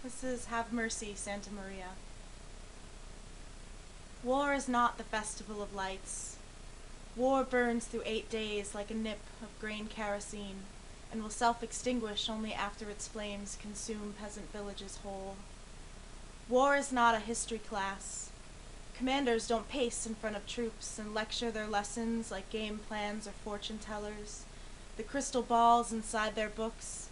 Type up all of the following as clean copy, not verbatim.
This is Have Mercy, Santa Maria. War is not the festival of lights. War burns through 8 days like a nip of grain kerosene, and will self-extinguish only after its flames consume peasant villages whole. War is not a history class. Commanders don't pace in front of troops and lecture their lessons like game plans or fortune tellers. The crystal balls inside their books,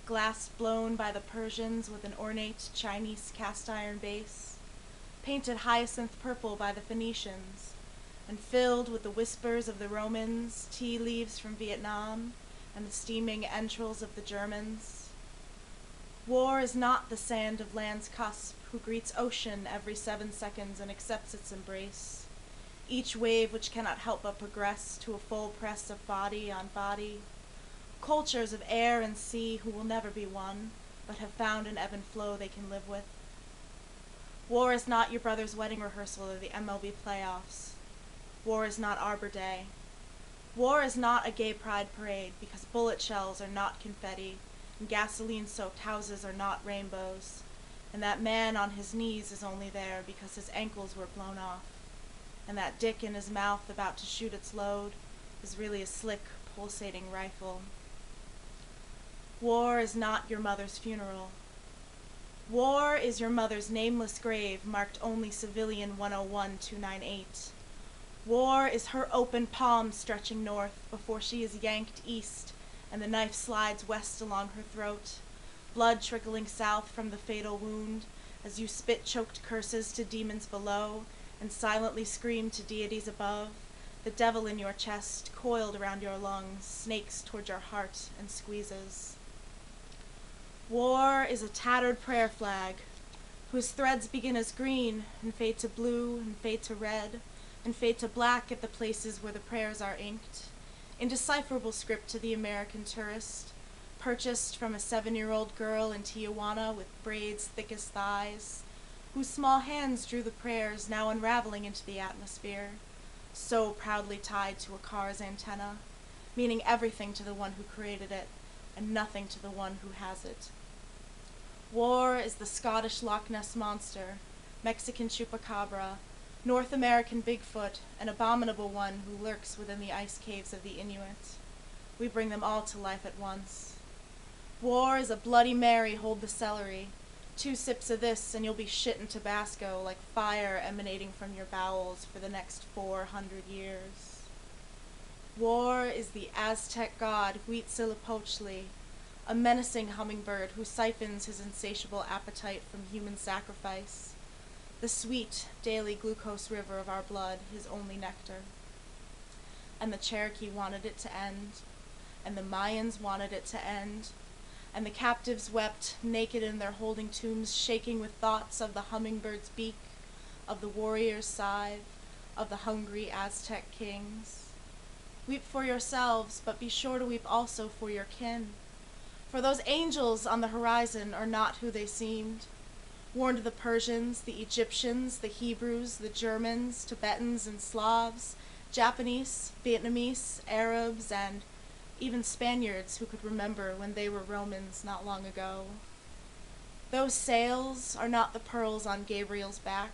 glass blown by the Persians with an ornate Chinese cast iron base, painted hyacinth purple by the Phoenicians, and filled with the whispers of the Romans, tea leaves from Vietnam, and the steaming entrails of the Germans. War is not the sand of land's cusp who greets ocean every 7 seconds and accepts its embrace, each wave which cannot help but progress to a full press of body on body. Cultures of air and sea who will never be one, but have found an ebb and flow they can live with. War is not your brother's wedding rehearsal or the MLB playoffs. War is not Arbor Day. War is not a gay pride parade because bullet shells are not confetti and gasoline-soaked houses are not rainbows, and that man on his knees is only there because his ankles were blown off, and that dick in his mouth about to shoot its load is really a slick, pulsating rifle. War is not your mother's funeral. War is your mother's nameless grave marked only Civilian 101298. War is her open palm stretching north before she is yanked east and the knife slides west along her throat, blood trickling south from the fatal wound as you spit choked curses to demons below and silently scream to deities above, the devil in your chest coiled around your lungs snakes toward your heart and squeezes. War is a tattered prayer flag whose threads begin as green and fade to blue and fade to red and fade to black at the places where the prayers are inked, indecipherable script to the American tourist, purchased from a 7-year-old girl in Tijuana with braids thick as thighs, whose small hands drew the prayers now unraveling into the atmosphere, so proudly tied to a car's antenna, meaning everything to the one who created it and nothing to the one who has it. War is the Scottish Loch Ness Monster, Mexican Chupacabra, North American Bigfoot, an abominable one who lurks within the ice caves of the Inuit. We bring them all to life at once. War is a Bloody Mary, hold the celery. 2 sips of this and you'll be shit in Tabasco like fire emanating from your bowels for the next 400 years. War is the Aztec god Huitzilopochtli, a menacing hummingbird who siphons his insatiable appetite from human sacrifice, the sweet, daily glucose river of our blood, his only nectar. And the Cherokee wanted it to end, and the Mayans wanted it to end, and the captives wept, naked in their holding tombs, shaking with thoughts of the hummingbird's beak, of the warrior's scythe, of the hungry Aztec kings. Weep for yourselves, but be sure to weep also for your kin, for those angels on the horizon are not who they seemed. Warned the Persians, the Egyptians, the Hebrews, the Germans, Tibetans and Slavs, Japanese, Vietnamese, Arabs, and even Spaniards who could remember when they were Romans not long ago. Those sails are not the pearls on Gabriel's back,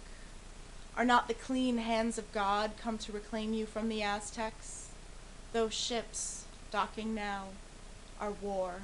are not the clean hands of God come to reclaim you from the Aztecs. Those ships, docking now, are war.